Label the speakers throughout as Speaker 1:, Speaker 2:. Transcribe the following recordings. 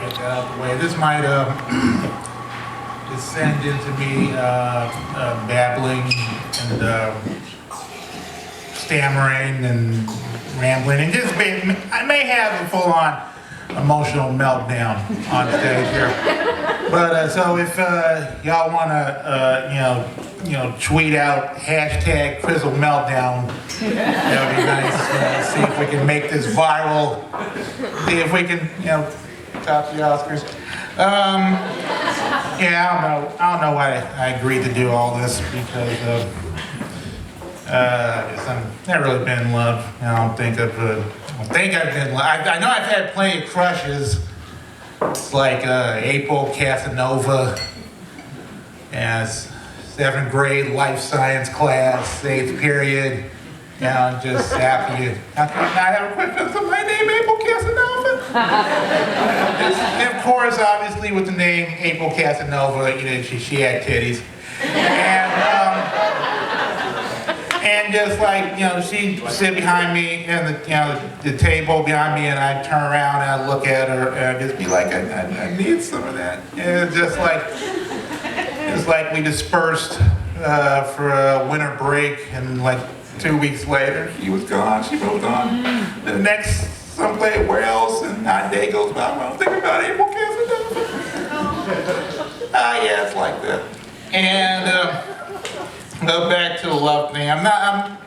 Speaker 1: get that out of the way. This might descend into me babbling and stammering and rambling, and just I may have a full-on emotional meltdown on stage here. But so if y'all want to, tweet out hashtag Crizzle meltdown, that would be nice. See if we can make this viral. See if we can, top the Oscars. Yeah, I don't know why I agreed to do all this because I guess I've never really been in love. I don't think I've been in love. I know I've had plenty of crushes. It's like April Casanova, as 7th grade life science class, 8th period. Just after you not have a question of somebody named April Casanova. And of course, obviously, with the name April Casanova, she had titties. And just like, she'd sit behind me and the table behind me, and I'd turn around and I'd look at her and I'd just be like, I need some of that. And it's just like we dispersed for a winter break, and like 2 weeks later, she was gone. She moved on. The next someplace where else, and not a day goes by. I don't think about April Casanova. Yeah, it's like that. And go back to the love thing. I'm not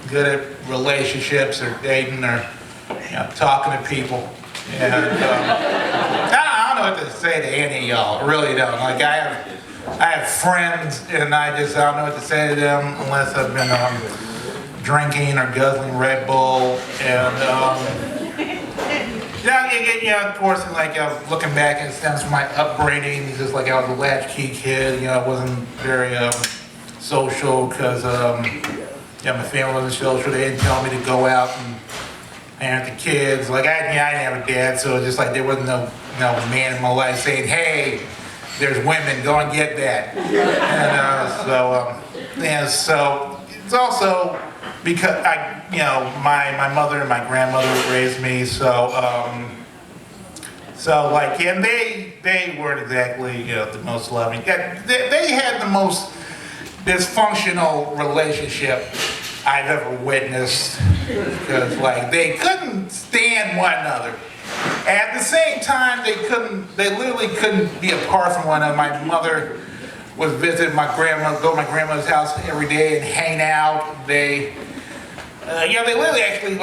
Speaker 1: good at relationships or dating or talking to people. And I don't know what to say to any of y'all. I really don't. Like I have friends, and I don't know what to say to them unless I've been drinking or guzzling Red Bull. And of course, like looking back, it stems from my upbringing. Just like I was a latchkey kid, I wasn't very social because my family wasn't social. They didn't tell me to go out and parent the kids. Like I didn't have a dad, so it's just like there wasn't no man in my life saying, "Hey, there's women, go and get that." And so it's also because my mother and my grandmother raised me, so and they weren't exactly the most loving. They had the most dysfunctional relationship I've ever witnessed, because they couldn't stand one another. At the same time, they literally couldn't be apart from one another. My mother would visit my grandma, go to my grandmother's house every day and hang out. They literally actually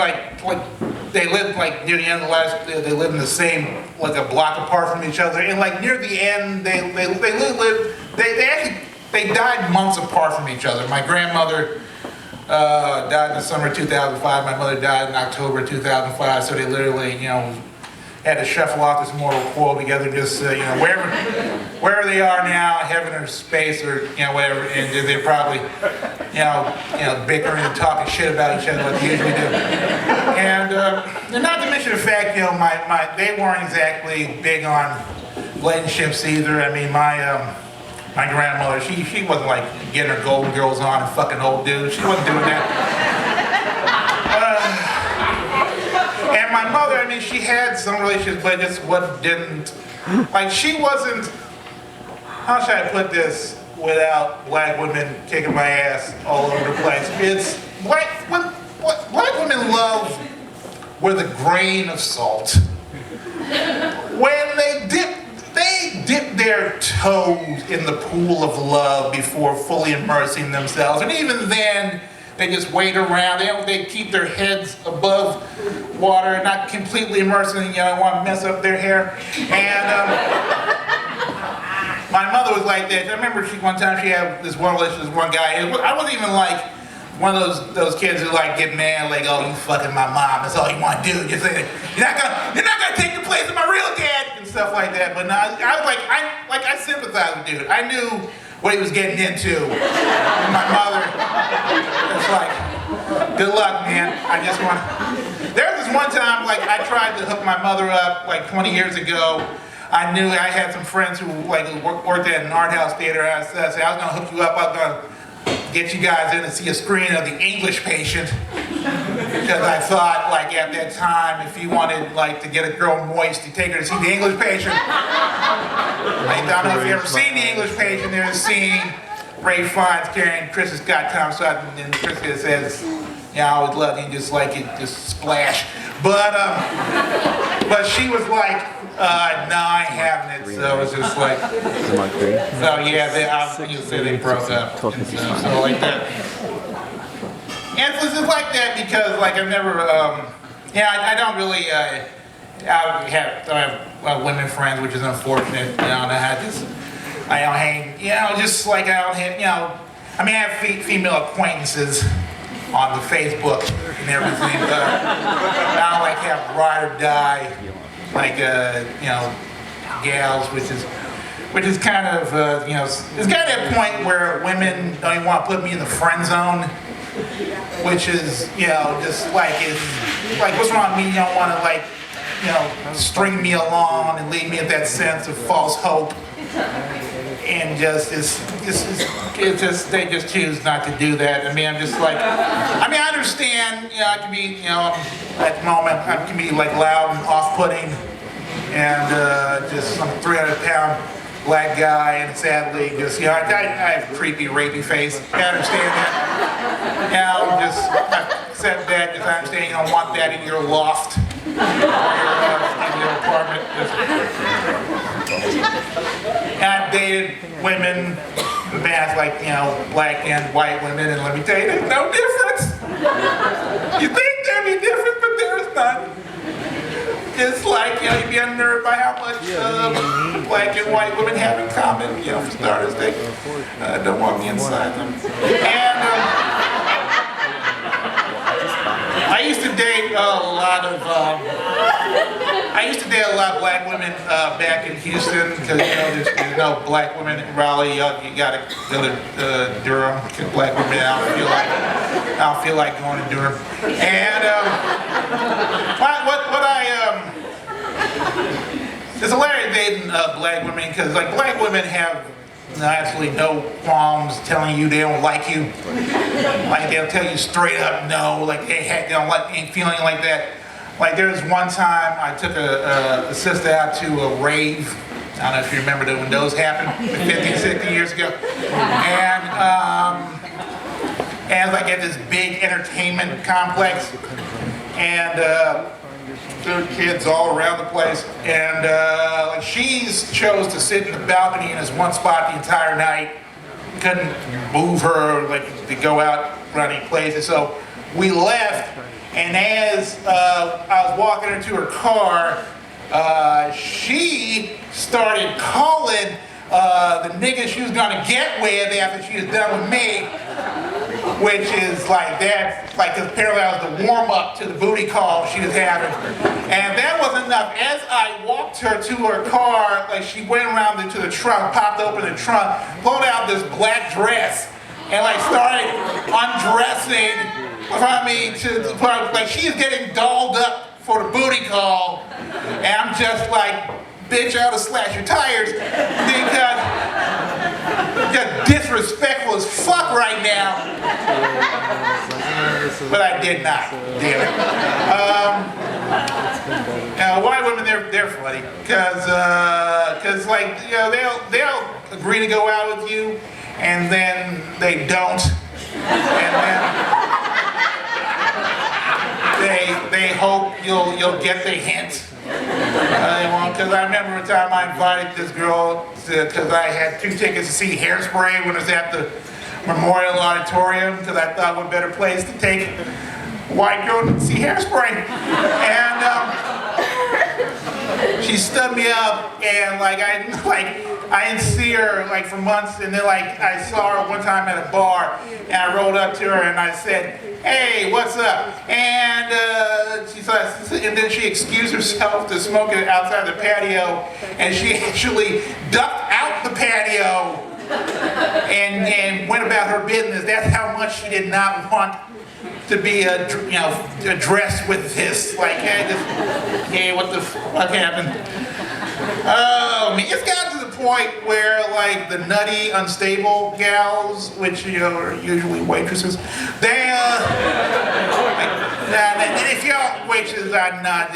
Speaker 1: they lived near the end of the last. They lived in the same a block apart from each other, and near the end, they died months apart from each other. My grandmother died in the summer of 2005. My mother died in October 2005. So they literally had to shuffle off this mortal coil together, just wherever they are now, heaven or space or whatever, and they're probably bickering and talking shit about each other like they usually do. And not to mention the fact they weren't exactly big on relationships either. I mean my grandmother, she wasn't getting her Golden Girls on and fucking old dudes. She wasn't doing that. And my mother, she had some relationships, but just didn't. She wasn't, how should I put this without black women kicking my ass all over the place? It's what black women love with a grain of salt. When they dip their toes in the pool of love before fully immersing themselves, and even then, they just wait around. They keep their heads above water, not completely immersing. Want to mess up their hair. And my mother was like that. I remember one time she had this one relationship with this one guy. I wasn't even one of those kids who get mad, oh, you fucking my mom. That's all you want to do. Just say, you're not gonna take the place of my real dad and stuff like that. But no, I sympathized with dude. I knew what he was getting into. And my mother was good luck, man. There was this one time, I tried to hook my mother up 20 years ago. I knew I had some friends who worked at an art house theater. I said, I was gonna hook you up. I was gonna get you guys in to see a screen of The English Patient. Because I thought, like, at that time, if you wanted, like, to get a girl moist, you take her to see the English Patient. I don't know if you've ever seen the English Patient. There's a scene, Ray Fiennes carrying Chris's Got Tom Sutton, and Chris says, yeah, I always loved you, just like it, just splash. But she was like, no, I ain't having it. So it was just like, so yeah, you say they broke up. And so like that. And it's just like that because like I've never, I don't really, I have women friends, which is unfortunate. You know, and I don't hang, just like I don't hang, I mean, I have female acquaintances on the Facebook and everything, but I don't like have ride or die, like, gals, which is kind of, it's kind of a point where women don't even want to put me in the friend zone, which is, just like, it's like, what's wrong with me? You don't want to, like, string me along and leave me with that sense of false hope. And they just choose not to do that. I mean, I'm just like, I understand, I can be, at the moment, I can be like loud and off-putting and just some 300-pound black guy, and sadly, just, I have a creepy, rapey face. I understand that. I accept that, because I understand you don't want that in your loft. In your apartment. And I've dated women, like, black and white women, and let me tell you, there's no difference. You think there'd be difference, but there's none. It's like, you'd be unnerved by how much black and white women have in common. For starters, they don't want me inside them. And I used to date a lot of black women back in Houston because there's no black women in Raleigh. You got to go to Durham. Black women, I don't feel like going to Durham. And it's hilarious dating black women because like black women have absolutely no qualms telling you they don't like you. Like they'll tell you straight up no, like they don't like ain't feeling like that. Like there was one time I took a sister out to a rave. I don't know if you remember when those happened 50, 60 years ago. And like at this big entertainment complex. And there were kids all around the place. And she chose to sit in the balcony in this one spot the entire night. Couldn't move her like to go out running places. So we left. And as I was walking her to her car, she started calling the nigga she was gonna get with after she was done with me, which is like that, like apparently that was the warm up to the booty call she was having. And that wasn't enough. As I walked her to her car, like she went around into the trunk, popped open the trunk, pulled out this black dress, and like started undressing like she is getting dolled up for the booty call, and I'm just like, bitch, I ought to slash your tires because you're disrespectful as fuck right now. But I did not, damn it. White women, they're funny because like they'll agree to go out with you, and then they don't, and then they hope you'll get the hint. Because I remember a time I invited this girl because I had 2 tickets to see Hairspray when it was at the Memorial Auditorium because I thought what better place to take a white girl to see Hairspray. And she stood me up and I didn't see her like for months, and then like I saw her one time at a bar and I rolled up to her and I said, hey, what's up? And and then she excused herself to smoke it outside the patio, and she actually ducked out the patio and went about her business. That's how much she did not want to be addressed with this. Like, hey, what the fuck happened? Oh, man, it's gotten to the point where like the nutty, unstable gals, which are usually waitresses, they and if y'all waitresses are not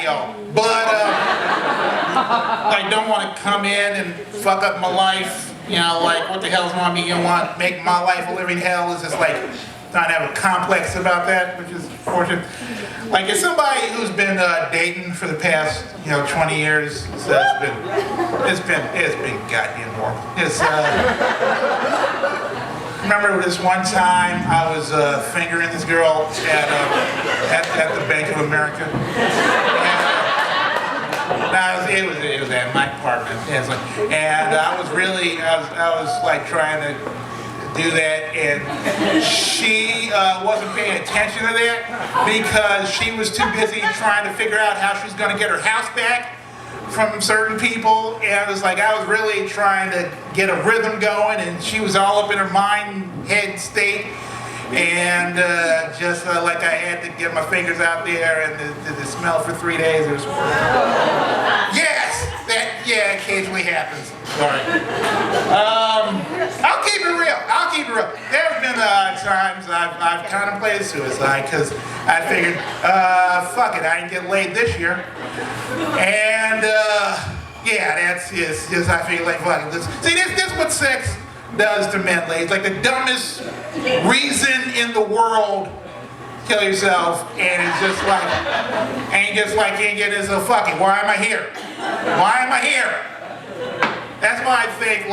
Speaker 1: y'all, but I don't want to come in and fuck up my life. Like what the hell's wrong with me? You want to make my life a living hell? Is just like trying to have a complex about that, which is fortunate. Like as somebody who's been dating for the past 20 years, so it's been goddamn horrible. Remember this one time I was fingering this girl at the Bank of America. It was at my apartment, and I was like trying to do that, and she wasn't paying attention to that because she was too busy trying to figure out how she was going to get her house back from certain people, and I was really trying to get a rhythm going, and she was all up in her head state, and just like I had to get my fingers out there, and the smell for 3 days. It was yes, that occasionally happens. Sorry. I'll keep it real. There have been times I've contemplated suicide because I figured, fuck it, I didn't get laid this year, and that's just I feel like fuck it. See, this is what sex does to men, ladies. Like the dumbest reason in the world, kill yourself, and it's just like, can't get this, so fuck it. Why am I here? Why am I here? That's why I think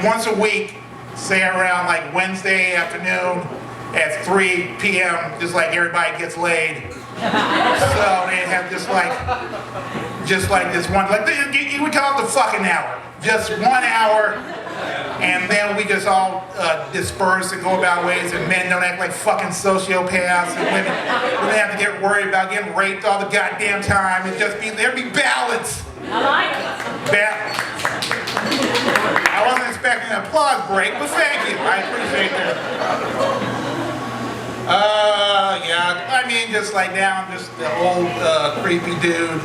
Speaker 1: once a week, say around like Wednesday afternoon at 3 p.m., just like everybody gets laid. So they have just like this one, we call it the fucking hour. Just 1 hour, and then we just all disperse and go about ways, and men don't act like fucking sociopaths, and women don't have to get worried about getting raped all the goddamn time. There'd be balance.
Speaker 2: I like it.
Speaker 1: Balance. I wasn't expecting an applause break, but thank you. I appreciate that. I mean, just like now, I'm just the old creepy dude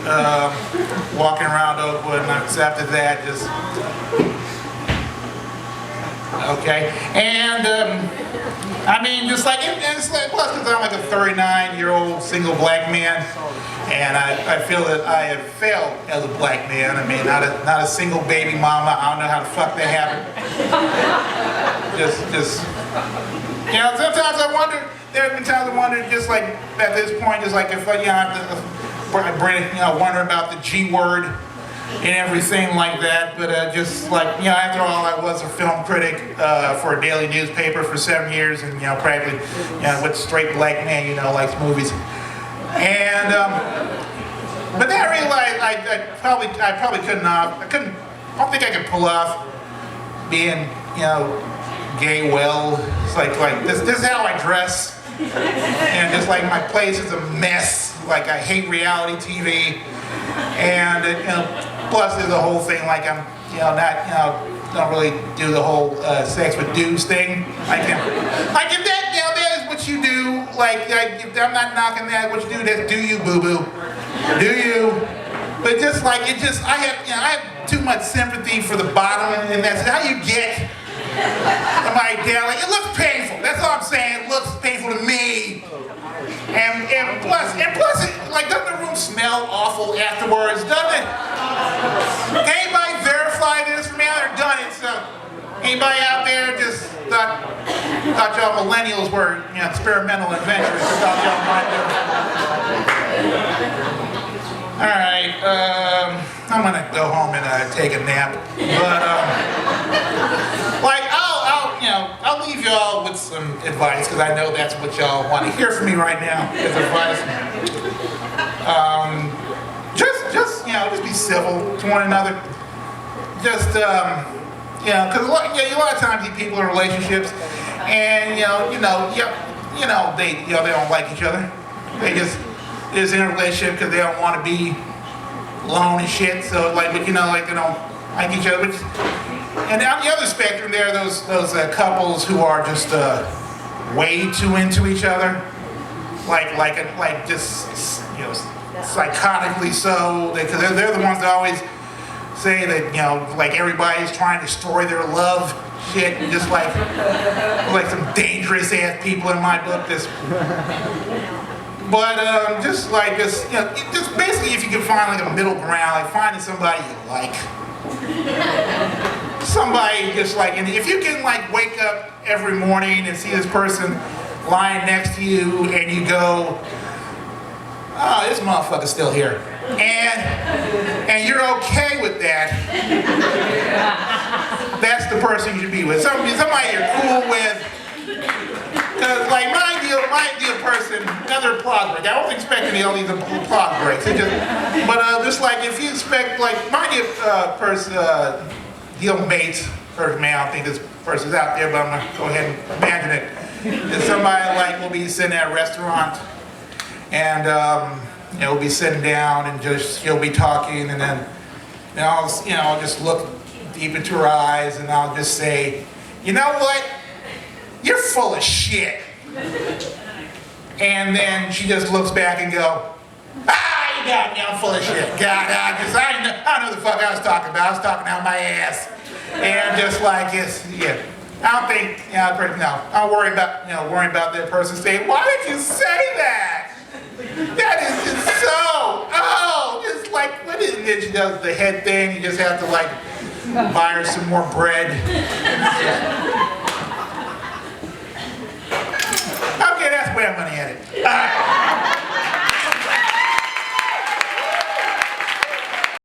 Speaker 1: walking around Oakwood, and after that, just okay. And I mean, just like it's like plus, because I'm like a 39-year-old single black man, and I feel that I have failed as a black man. I mean, not a single baby mama. I don't know how the fuck that happened. Just sometimes I wonder. There have been times I wondered, just like at this point, just like if I have to wonder about the G word and everything like that. But just like after all, I was a film critic for a daily newspaper for 7 years, and practically with straight black man likes movies. And but then I realized I probably couldn't. I don't think I could pull off being gay well. It's like this is how I dress. And just like my place is a mess. Like I hate reality TV, and plus there's the whole thing like I'm don't really do the whole sex with dudes thing. Like if that is what you do. Like if I'm not knocking that, what you do, that's do you, boo boo, do you? But just like I have too much sympathy for the bottom, and that's how you get somebody down. Like, it looks painful. That's all I'm saying. It looks painful to me. And plus, doesn't the room smell awful afterwards? Doesn't it? Can anybody verify this from out there? Done it. So, anybody out there just thought y'all millennials were experimental adventurers? Thought y'all might do. All right, I'm gonna go home and take a nap. But I'll leave y'all with some advice because I know that's what y'all want to hear from me right now. Is advice. Just be civil to one another. Just because a lot of times these people in relationships, and they don't like each other. They just in a relationship because they don't want to be alone and shit. So they don't like each other. And on the other spectrum, there are those couples who are just way too into each other, psychotically so. Because they're the ones that always say that, you know, like everybody's trying to destroy their love shit, and just like some dangerous ass people in my book. But just you know, just basically if you can find like a middle ground, like finding somebody you like. Somebody just like, and if you can like wake up every morning and see this person lying next to you and you go, oh, this motherfucker's still here. And you're okay with that. That's the person you should be with. Somebody you're cool with. Because like my ideal person, another plot break. I wasn't expecting all these plot breaks. But just like if you expect like my ideal person, deal mate, or man, I don't think this person's out there, but I'm gonna go ahead and imagine it. It's somebody like will be sitting at a restaurant and you know, we'll be sitting down and just she'll be talking and then I'll just look deep into her eyes and I'll just say, you know what? You're full of shit. And then she just looks back and go, ah, you got me, I'm full of shit. God, I don't know what the fuck I was talking about. I was talking out my ass. And just like it's, yeah. I don't think, no, I'll worry about that person saying, why did you say that? That is just so, just like, what is it? She does the head thing, you just have to like buy her some more bread. Okay, that's where I'm gonna end it.